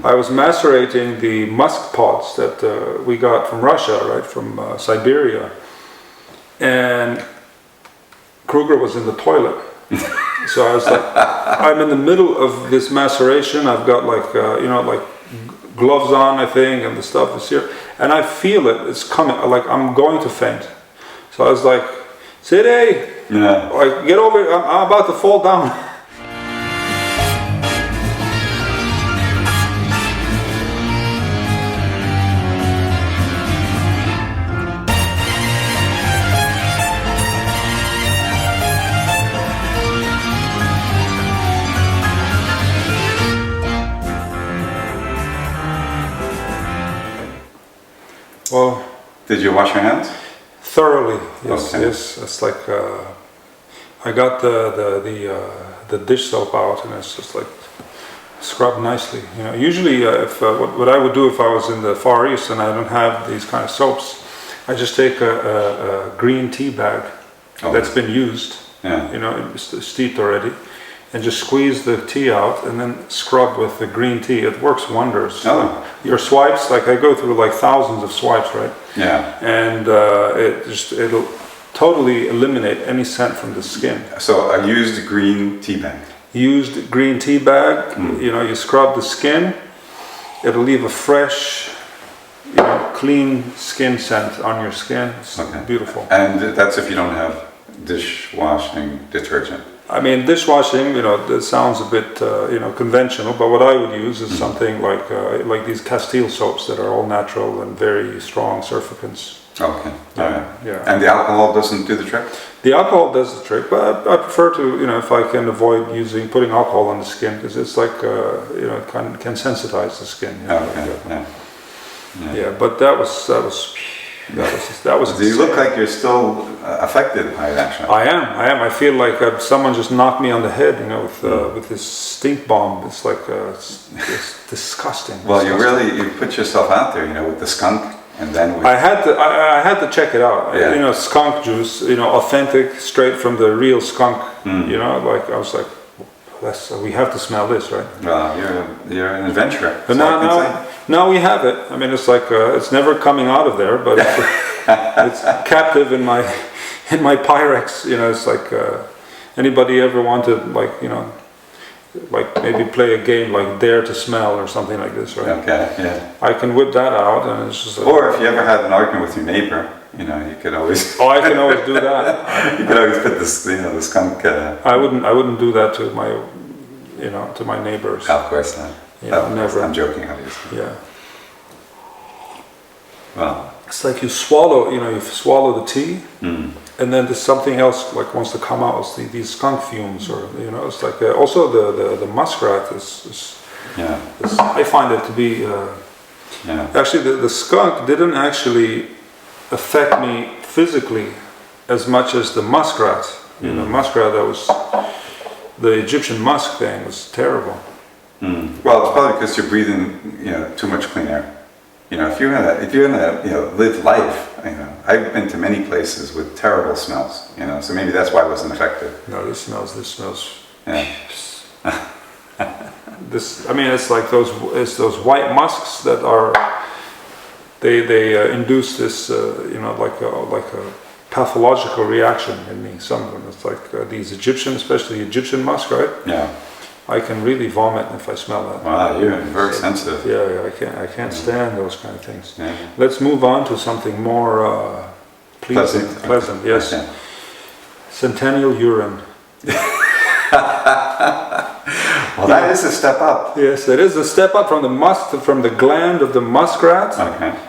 I was macerating the musk pods that we got from Russia, right, from Siberia, and Kruger was in the toilet. So I was like, I'm in the middle of this maceration. I've got like, like gloves on, I think, and the stuff is here, and I feel it. It's coming. Like I'm going to faint. So I was like, City, like get over. I'm about to fall down. Well, did you wash your hands? Thoroughly, yes. Okay. Yes, it's like I got the dish soap out, and it's just like scrubbed nicely. You know, usually if what I would do if I was in the Far East and I don't have these kind of soaps, I just take a green tea bag that's been used, you know, it's steeped already, and just squeeze the tea out and then scrub with the green tea. It works wonders. Your swipes, like I go through like thousands of swipes, right? Yeah. And it'll totally eliminate any scent from the skin. So a used green tea bag. Used green tea bag, you know, you scrub the skin, it'll leave a fresh, you know, clean skin scent on your skin. It's beautiful. And that's if you don't have dishwashing detergent. I mean, dishwashing, you know, that sounds a bit, you know, conventional, but what I would use is something like these Castile soaps that are all natural and very strong surfactants. Okay. Yeah. And the alcohol doesn't do the trick? The alcohol does the trick, but I prefer to, you know, if I can avoid putting alcohol on the skin, because it's like, you know, it can sensitize the skin. You know, yeah, but that was. Do you look like you're still affected by it, actually? I am. I feel like someone just knocked me on the head, you know, with this stink bomb. It's like it's disgusting. Well, you put yourself out there, you know, with the skunk, and then I had to check it out. Yeah. You know, skunk juice, you know, authentic, straight from the real skunk. You know, like I was like, we have to smell this, right? Well, you're an adventurer. But now we have it. I mean, it's like it's never coming out of there, but it's captive in my Pyrex. You know, it's like anybody ever wanted, like, you know, like maybe play a game like Dare to Smell or something like this, right? Okay, yeah. I can whip that out, and it's just. Or if you ever had an argument with your neighbor, you know, you could always. Oh, I can always do that. You could always put this, you know, the skunk. I wouldn't do that to my, you know, to my neighbors. Of course not. Yeah, never. I'm joking, obviously. Yeah. Well. It's like you swallow the tea, and then there's something else like wants to come out. It's these skunk fumes, or you know, it's like also the muskrat is I find it to be actually the skunk didn't actually affect me physically as much as the muskrat. You know, muskrat, that was the Egyptian musk thing was terrible. Well, it's probably because you're breathing, you know, too much clean air. You know, if you're gonna you know, live life, you know, I've been to many places with terrible smells, you know, so maybe that's why I wasn't affected. No, this smells. Yeah. I mean, it's like those white musks that are. They induce this, you know, like a pathological reaction in me. Some of them, it's like these Egyptian, especially Egyptian musk, right? Yeah. I can really vomit if I smell that. Wow, you're very sensitive. Yeah, I can't stand those kind of things. Yeah. Let's move on to something more pleasant. Yes. Okay. Centennial urine. Well, that is a step up. Yes, it is a step up from the gland of the muskrat,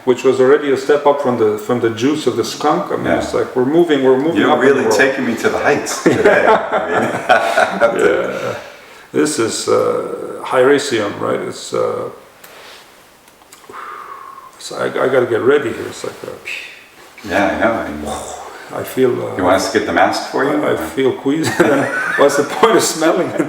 which was already a step up from the juice of the skunk. I mean, it's like we're moving You're up. You're really taking me to the heights today. I mean, This is Hyraceum, right? It's I got to get ready here. It's like I know. I feel. You want us to get the mask for you? I feel queasy. What's the point of smelling it?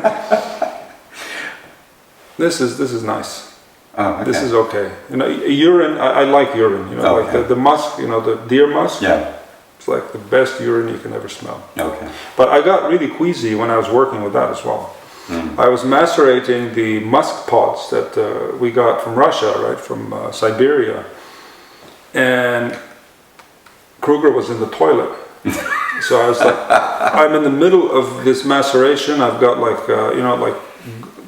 This is nice. Oh, okay. This is okay. You know, urine. I like urine. You know, like the musk. You know, the deer musk. Yeah. It's like the best urine you can ever smell. Okay. But I got really queasy when I was working with that as well. I was macerating the musk pods that we got from Russia, right, from Siberia, and Kruger was in the toilet. So I was like, I'm in the middle of this maceration. I've got like, like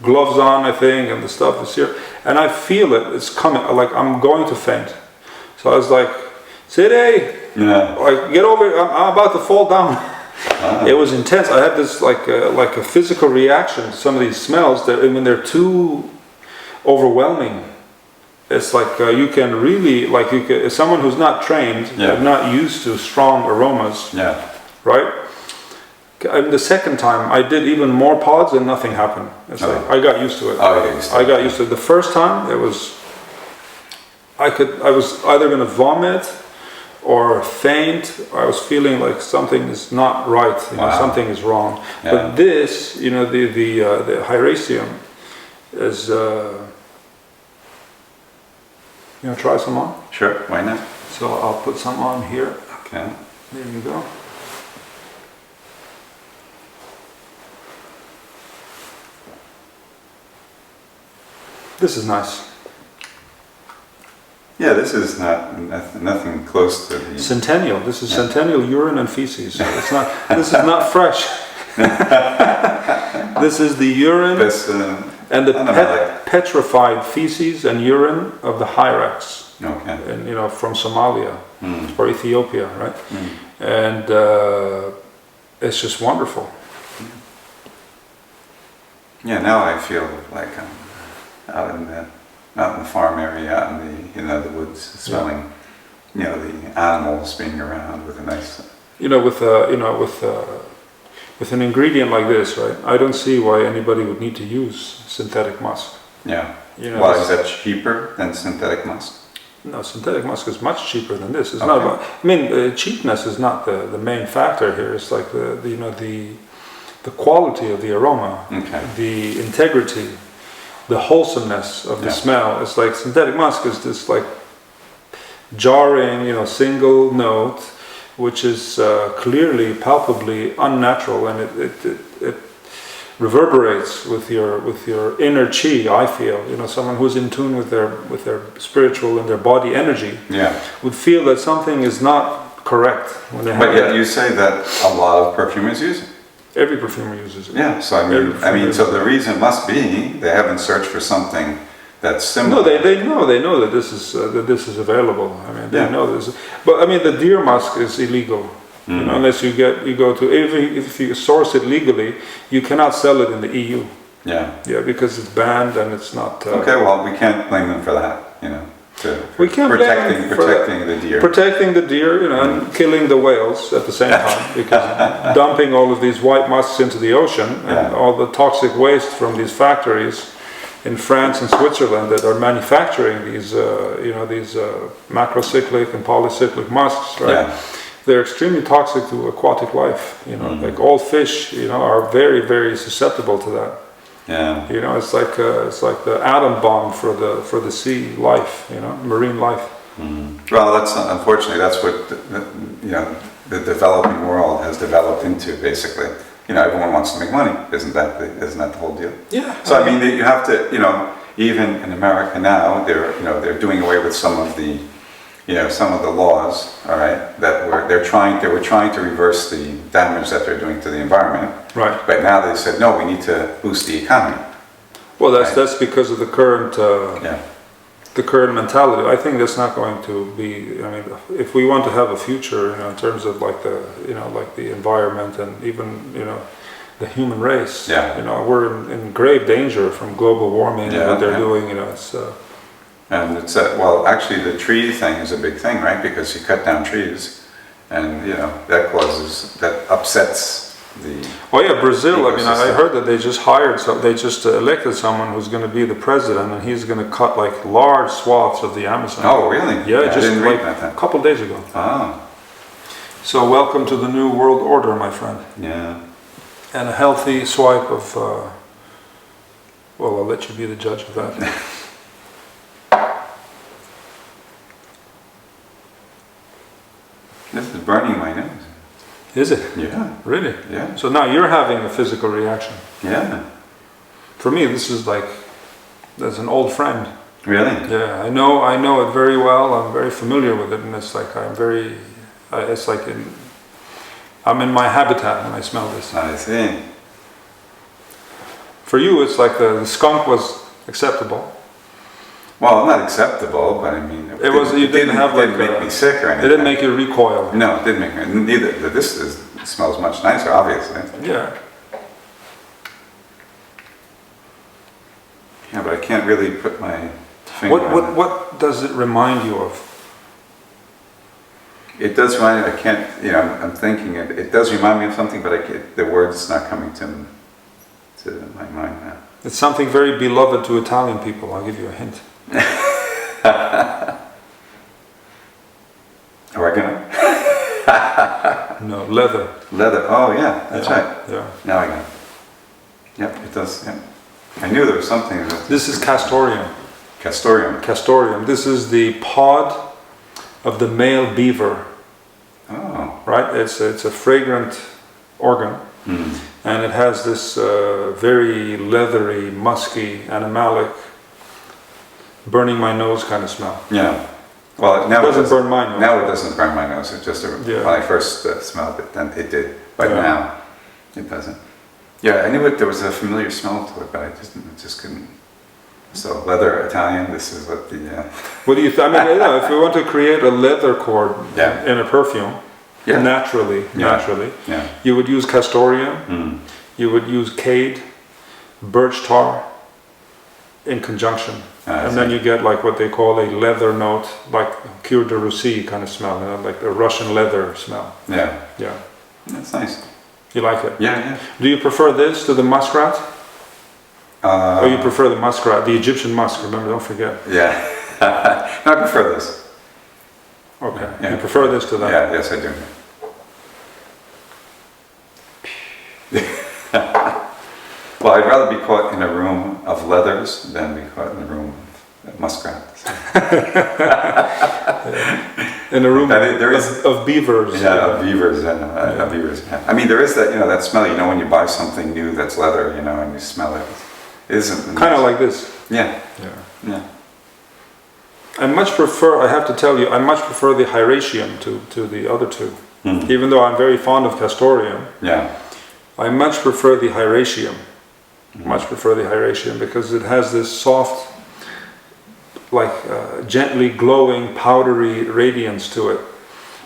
gloves on, I think, and the stuff is here, and I feel it. It's coming. Like I'm going to faint. So I was like, City, like get over. I'm about to fall down. It was intense. I had this like a physical reaction to some of these smells that when they're too overwhelming. It's like you can really, like you can, someone who's not trained, not used to strong aromas, right? And the second time I did even more pods and nothing happened. It's like I got used to it. I got used to it. The first time it was, I was either going to vomit or faint. I was feeling like something is not right, something is wrong. But this, the Hieracium is. You want to try some on? Sure, why not? So I'll put some on here. Okay. There you go. This is nice. Yeah, this is nothing close to the... Centennial. This is Centennial urine and feces. It's not. This is not fresh. This is the urine and the petrified feces and urine of the hyrax. Okay. And from Somalia or Ethiopia, right? And it's just wonderful. Yeah, now I feel like I'm out in the farm area, out in the the woods, smelling, the animals being around with a nice. With an ingredient like this, right? I don't see why anybody would need to use synthetic musk. Yeah. Well, is that cheaper than synthetic musk? No, synthetic musk is much cheaper than this. It's not about. I mean, cheapness is not the main factor here. It's like the quality of the aroma, the integrity, the wholesomeness of the smell. It's like synthetic musk is this like jarring, single note, which is clearly, palpably unnatural, and it reverberates with your inner chi. I feel, someone who's in tune with their spiritual and their body energy, would feel that something is not correct when they have. But yet you say that a lot of perfumers use it. Every perfumer uses it. Yeah. So I mean, so the reason must be they haven't searched for something that's similar. No, they know that this is available. I mean, they know this. But I mean, the deer musk is illegal. Unless you go to if you source it legally, you cannot sell it in the EU. Yeah, because it's banned and it's not. Okay, well, we can't blame them for that. We can't protecting the deer. Protecting the deer, and killing the whales at the same time, because dumping all of these white musks into the ocean and all the toxic waste from these factories in France and Switzerland that are manufacturing these, these macrocyclic and polycyclic musks, right? They're extremely toxic to aquatic life. Like all fish, are very, very susceptible to that. Yeah. It's like the atom bomb for the sea life. Marine life. Well, unfortunately that's what the developing world has developed into, basically. Everyone wants to make money. Isn't that the whole deal? Yeah. So I mean, you have to, even in America now, they're doing away with some of the laws, all right, that they were trying to reverse the damage that they're doing to the environment. Right. But now they said, no, we need to boost the economy. Well, that's because of the current the current mentality. I think that's not going to be. I mean, if we want to have a future, in terms of like the environment and even the human race, we're in grave danger from global warming and what they're doing. It's. And it's well, actually, the tree thing is a big thing, right? Because you cut down trees, and that upsets the. Oh yeah, Brazil. Ecosystem. I mean, I heard that they just elected someone who's going to be the president, and he's going to cut like large swaths of the Amazon. Oh really? Yeah, just like a couple days ago. Ah. So welcome to the new world order, my friend. Yeah. And a healthy swipe of. Well, I'll let you be the judge of that. This is burning my nose. Is it? Yeah. Really? Yeah. So now you're having a physical reaction. Yeah. For me, this is like, as an old friend. Really? Yeah, I know it very well. I'm very familiar with it, and it's like it's like I'm in my habitat when I smell this. I see. For you, it's like the skunk was acceptable. Well, not acceptable, but I mean, It was. You didn't have like. It didn't make me sick or anything. It didn't make you recoil. No, it didn't make me. Neither. This smells much nicer, obviously. Yeah. Yeah, but I can't really put my finger on it. What does it remind you of? It does remind me. I can't. You know, I'm thinking it. It does remind me of something, but the word's not coming to my mind now. It's something very beloved to Italian people. I'll give you a hint. Oregano? No, leather. Leather. Oh yeah, that's right. Yeah. Now I got it. Yep, it does. Yep. I knew there was something. This is castoreum. Castoreum. Castoreum. This is the pod of the male beaver. Oh. Right? It's a fragrant organ, and it has this very leathery, musky, animalic, burning my nose kind of smell. Yeah. Well, now it doesn't burn my nose. Now it doesn't burn my nose. It just when I first smelled it, then it did. But now it doesn't. Yeah, I knew there was a familiar smell to it, but I just couldn't. So leather Italian. This is what the. What do you? I mean, if we want to create a leather cord in a perfume, naturally, you would use castoreum. You would use cade, birch tar, in conjunction. And then you get like what they call a leather note, like Cure de Russie kind of smell, you know, like the Russian leather smell. Yeah. Yeah. That's nice. You like it? Yeah, yeah. Do you prefer this to the muskrat? Or you prefer the muskrat, the Egyptian musk, remember, don't forget. Yeah. No, I prefer this. Okay. Yeah. You prefer this to that? Yeah, yes I do. Well, I'd rather be caught in a room of leathers than be caught in a room of muskrats. In a room there is, of beavers. Yeah, of beavers. Of beavers. Yeah. I mean, there is that, you know, that smell. You know, when you buy something new that's leather, you know, and you smell it, it isn't kind of like this. Yeah. Yeah. Yeah. I much prefer. I have to tell you, I much prefer the Hieracium to the other two. Even though I'm very fond of castoreum. Yeah. I much prefer the Hieracium. Much prefer the Hieracium because it has this soft, like gently glowing, powdery radiance to it.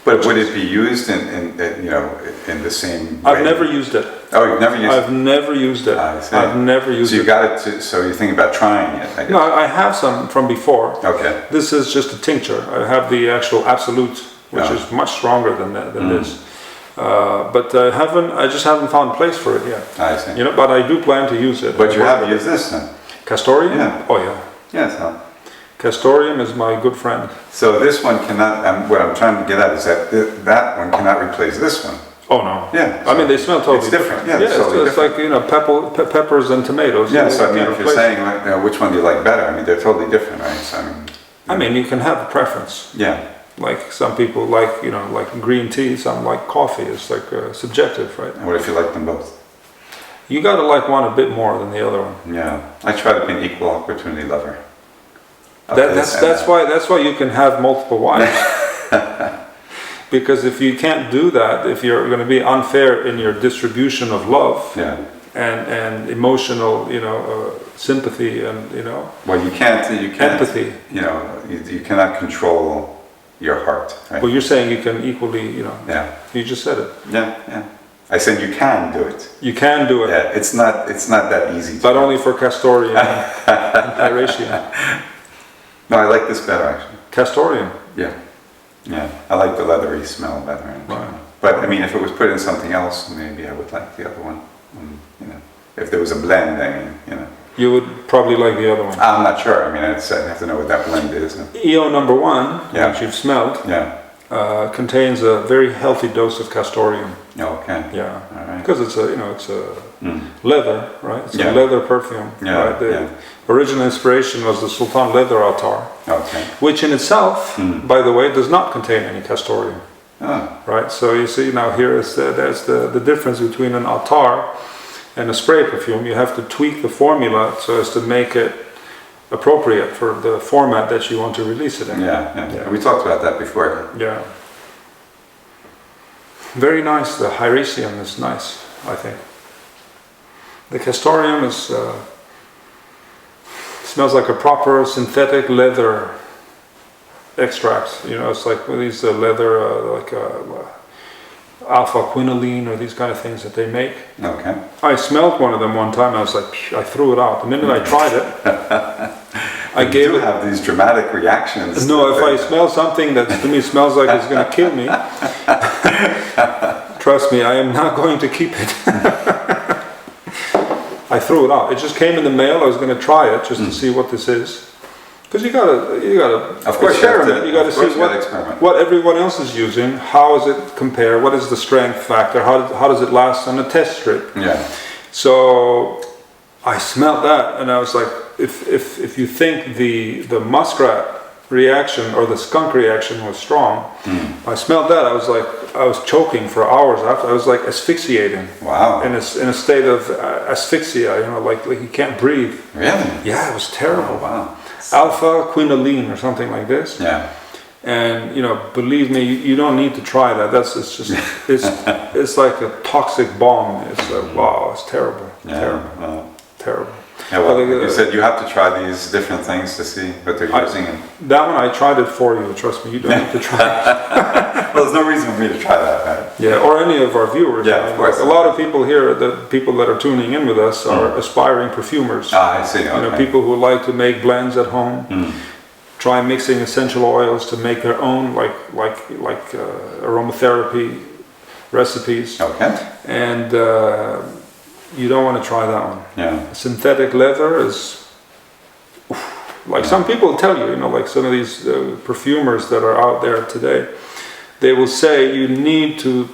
But would it be used in you know, in the same way? I've never used it. Oh, you've never used it? I've never used it. I see. I've never used it. So you got it so you're thinking about trying it, I guess. No, I have some from before. Okay. This is just a tincture. I have the actual Absolute, which is much stronger than this. But I just haven't found a place for it yet. I see. You know, but I do plan to use it. But you have used this then? Castoreum? Yeah. Oh yeah. Yeah, so. Castoreum is my good friend. So this one cannot, what I'm trying to get at is that that one cannot replace this one. Oh no. Yeah. I mean, they smell totally it's different. Yeah, it's totally different. Like, you know, peppers and tomatoes. Yeah, so I mean, if you're saying like, you know, which one do you like better, I mean, they're totally different, right? So I mean, you can have a preference. Yeah. Like some people like, you know, like green tea, some like coffee. It's like subjective, right? And what if you like them both? You gotta like one a bit more than the other one. Yeah. I try to be an equal opportunity lover. That's why you can have multiple wives. Because if you can't do that, if you're going to be unfair in your distribution of love and emotional, you know, sympathy and, you know, well, you can't empathy. You know, you cannot control your heart. Right? Well, you're saying you can equally, you know. Yeah. You just said it. Yeah, yeah. I said you can do it. You can do it. Yeah, it's not that easy. But only for castoreum and Hieracium. No, I like this better actually. Castoreum. Yeah. Yeah, I like the leathery smell better. Right. But I mean, if it was put in something else, maybe I would like the other one. You know, if there was a blend, I mean, you know. You would probably like the other one. I'm not sure. I mean, I'd have to know what that blend is. EO number 1, which you've smelled, contains a very healthy dose of castoreum. Okay. Yeah. All right. Because it's a leather, right? It's a leather perfume. Yeah. Right? The original inspiration was the Sultan leather attar. Okay. Which in itself, by the way, does not contain any castoreum. Oh. Right. So you see now here is there's the difference between an attar And a spray perfume, you have to tweak the formula so as to make it appropriate for the format that you want to release it in. Yeah. We talked about that before. Yeah. Very nice. The Hyraceum is nice, I think. The Castorium is smells like a proper synthetic leather extract. You know, it's like these leather, alpha quinoline or these kind of things that they make. Okay. I smelled one of them one time. I was like, I threw it out. The minute I tried it, I gave it. Have these dramatic reactions. No, if I smell something that to me smells like it's going to kill me, trust me, I am not going to keep it. I threw it out. It just came in the mail. I was going to try it just to see what this is. Because you gotta of course experiment. You gotta see experiment. what everyone else is using. How does it compare? What is the strength factor? How does it last on a test strip? Yeah. So I smelled that, and I was like, if you think the muskrat reaction or the skunk reaction was strong, I smelled that. I was like, I was choking for hours after. I was like asphyxiating. Wow. In a state of asphyxia. You know, like you can't breathe. Really? Yeah, it was terrible. Oh, wow. Alpha quinoline or something like this. Yeah. And you know, believe me, you don't need to try that. It's like a toxic bomb. It's like, wow, it's terrible. Yeah. Terrible. Terrible. Yeah, well, you said you have to try these different things to see what they're using. That one I tried it for you. Trust me, you don't need to try it. Well, there's no reason for me to try that, right? Yeah, or any of our viewers. Yeah, of course. Like a lot of people here, the people that are tuning in with us, are aspiring perfumers. Ah, I see. Okay. You know, people who like to make blends at home. Try mixing essential oils to make their own, like aromatherapy recipes. Okay. And you don't want to try that one. Yeah. Synthetic leather is like some people tell you, you know, like some of these perfumers that are out there today, they will say you need to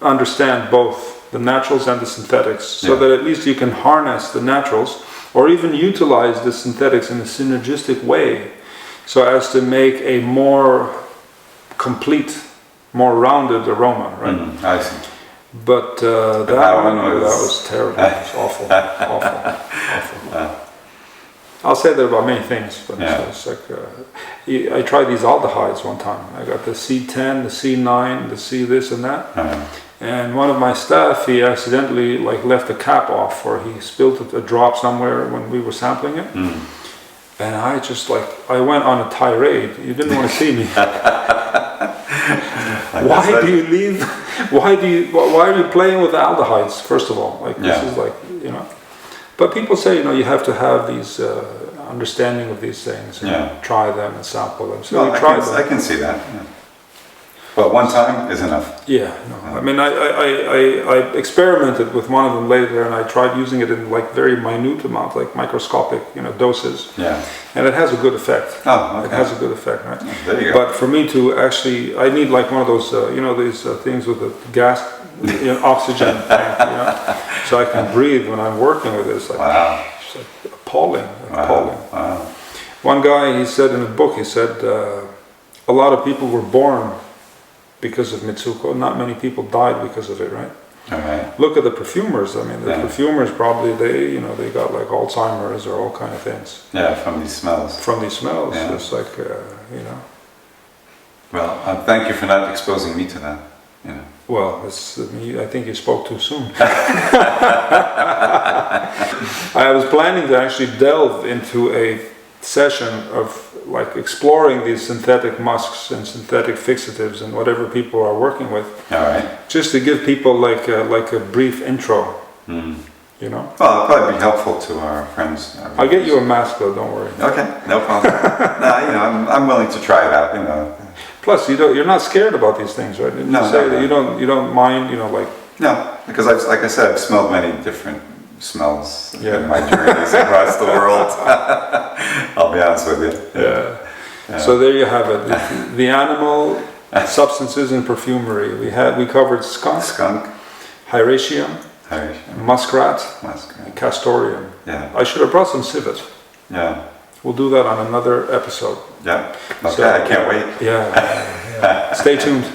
understand both the naturals and the synthetics, so that at least you can harness the naturals or even utilize the synthetics in a synergistic way, so as to make a more complete, more rounded aroma, right? I see. But that was terrible. It was awful. I'll say that about many things, but it's like I tried these aldehydes one time. I got the C10, the C9, the C this and that. And one of my staff, he accidentally left the cap off, or he spilled a drop somewhere when we were sampling it. And I just I went on a tirade. You didn't want to see me. Why do you leave? Why are you playing with aldehydes? First of all, this is you know. But people say, you know, you have to have these understanding of these things and try them and sample them. So we tried them. I can see that. Yeah. But one time is enough. Yeah, no. I mean, I experimented with one of them later, and I tried using it in very minute amounts, like microscopic, you know, doses. Yeah. And it has a good effect. Oh, okay. It has a good effect, right? There you go. But for me to actually, I need one of those, you know, these things with the gas, you know, oxygen tank, you know, so I can breathe when I'm working with this. Wow. It's appalling. Appalling. Wow. One guy, he said in a book, he said, a lot of people were born because of Mitsuko. Not many people died because of it, right? Okay. Look at the perfumers. I mean, the perfumers probably they got Alzheimer's or all kind of things. Yeah, from these smells. From these smells, yeah. It's you know. Well, thank you for not exposing me to that. You know. Well, I think you spoke too soon. I was planning to actually delve into a session of exploring these synthetic musks and synthetic fixatives and whatever people are working with. All right. Just to give people like a brief intro. You know. Well, it'll probably be helpful to our friends. I'll get you a mask though. Don't worry. Okay, no problem. No, you know, I'm willing to try it out. You know. Plus, you're not scared about these things, right? No, that you don't mind, you know, No, because like I said, I've smelled many different smells in my journeys across the world. I'll be honest with you. Yeah. So there you have it. The animal substances in perfumery. We covered skunk, Hyraceum, muskrat, and Castorium. Yeah. I should have brought some civet. Yeah. We'll do that on another episode. Yeah. Okay, So, I can't wait. Yeah. Stay tuned.